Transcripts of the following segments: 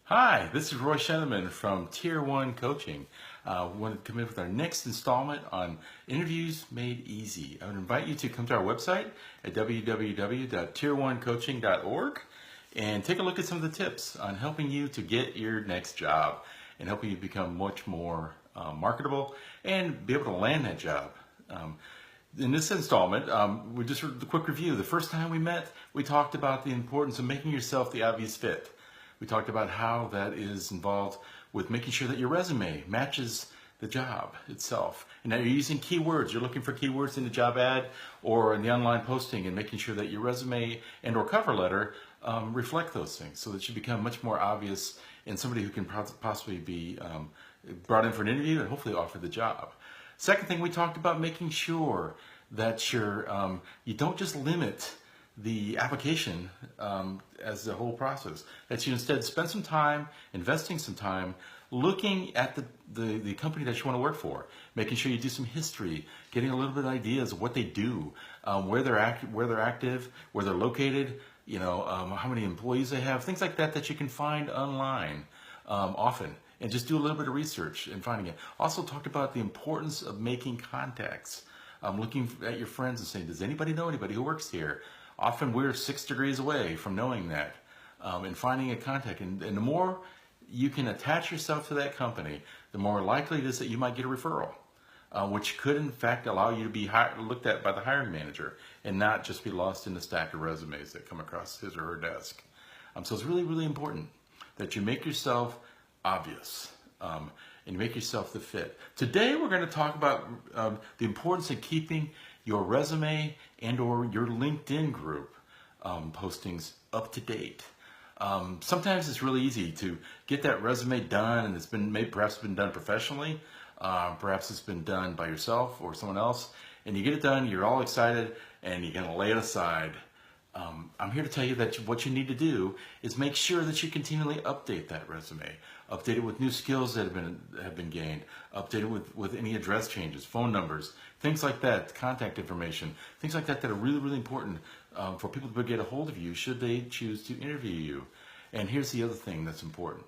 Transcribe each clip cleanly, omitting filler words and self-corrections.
Hi, this is Roy Shenneman from Tier 1 Coaching. We want to come in with our next installment on Interviews Made Easy. I would invite you to come to our website at www.tier1coaching.org and take a look at some of the tips on helping you to get your next job and helping you become much more marketable and be able to land that job. In this installment, we just heard the quick review. The first time we met, we talked about the importance of making yourself the obvious fit. We talked about how that is involved with making sure that your resume matches the job itself. And now you're using keywords. You're looking for keywords in the job ad or in the online posting and making sure that your resume and or cover letter reflect those things so that you become much more obvious and somebody who can possibly be brought in for an interview and hopefully offered the job. Second thing, we talked about making sure that you don't just limit the application as the whole process, that you instead spend some time, investing some time, looking at the company that you want to work for, making sure you do some history, getting a little bit of ideas of what they do, where they're active, where they're located, how many employees they have, things like that that you can find online often. And just do a little bit of research and finding it. Also talked about the importance of making contacts. Looking at your friends and saying, does anybody know anybody who works here? Often we're 6 degrees away from knowing that and finding a contact. And the more you can attach yourself to that company, the more likely it is that you might get a referral, which could in fact allow you to be looked at by the hiring manager and not just be lost in the stack of resumes that come across his or her desk. So it's really, really important that you make yourself obvious and you make yourself the fit. Today we're going to talk about the importance of keeping your resume and or your LinkedIn group postings up to date. Sometimes it's really easy to get that resume done and it's been perhaps been done professionally, perhaps it's been done by yourself or someone else, and you get it done, you're all excited and you're going to lay it aside. I'm here to tell you that what you need to do is make sure that you continually update that resume. Update it with new skills that have been gained. Update it with any address changes, phone numbers, things like that, contact information, things like that that are really, really important for people to get a hold of you should they choose to interview you. And here's the other thing that's important.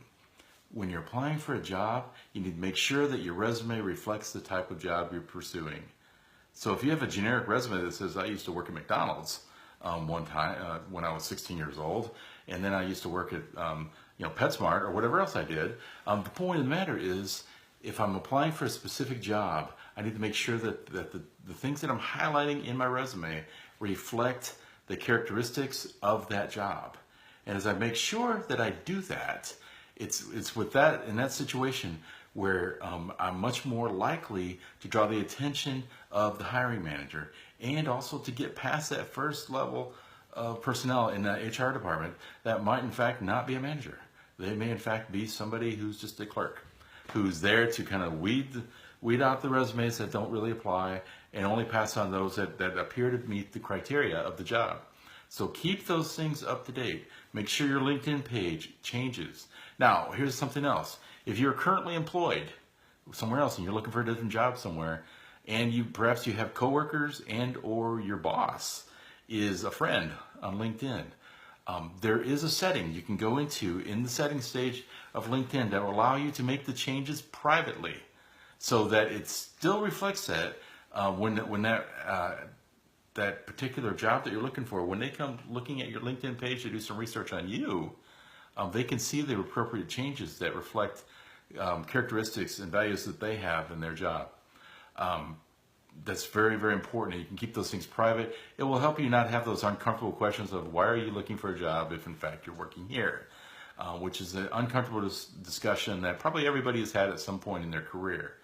When you're applying for a job, you need to make sure that your resume reflects the type of job you're pursuing. So if you have a generic resume that says, I used to work at McDonald's, one time when I was 16 years old, and then I used to work at PetSmart or whatever else I did. The point of the matter is, if I'm applying for a specific job, I need to make sure that the things that I'm highlighting in my resume reflect the characteristics of that job. And as I make sure that I do that, it's with that in that situation where I'm much more likely to draw the attention of the hiring manager and also to get past that first level of personnel in that HR department that might in fact not be a manager. They may in fact be somebody who's just a clerk, who's there to kind of weed out the resumes that don't really apply and only pass on those that appear to meet the criteria of the job. So keep those things up to date. Make sure your LinkedIn page changes. Now, here's something else. If you're currently employed somewhere else and you're looking for a different job somewhere, and perhaps you have coworkers and or your boss is a friend on LinkedIn, there is a setting you can go into in the settings stage of LinkedIn that will allow you to make the changes privately so that it still reflects that when that particular job that you're looking for, when they come looking at your LinkedIn page to do some research on you, they can see the appropriate changes that reflect characteristics and values that they have in their job. That's very, very important. You can keep those things private. It will help you not have those uncomfortable questions of why are you looking for a job if in fact you're working here, which is an uncomfortable discussion that probably everybody has had at some point in their career.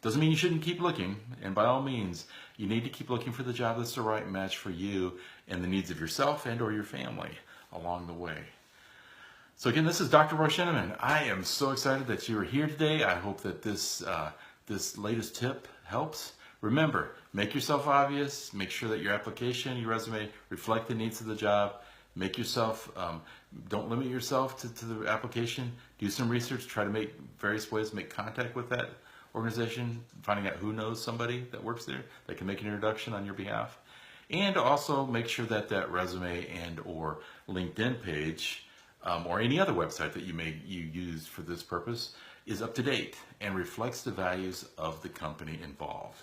Doesn't mean you shouldn't keep looking, and by all means, you need to keep looking for the job that's the right match for you and the needs of yourself and or your family along the way. So again, this is Dr. Roy Shenneman. I am so excited that you are here today. I hope that this latest tip helps. Remember, make yourself obvious. Make sure that your application, your resume reflect the needs of the job. Make yourself, don't limit yourself to the application. Do some research. Try to make various ways to make contact with that organization, finding out who knows somebody that works there that can make an introduction on your behalf. And also make sure that that resume and or LinkedIn page or any other website that you use for this purpose is up to date and reflects the values of the company involved.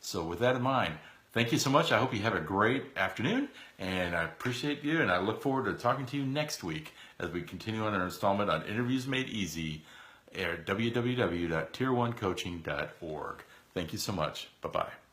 So with that in mind, thank you so much. I hope you have a great afternoon, and I appreciate you, and I look forward to talking to you next week as we continue on our installment on Interviews Made Easy at www.tier1coaching.org. Thank you so much. Bye-bye.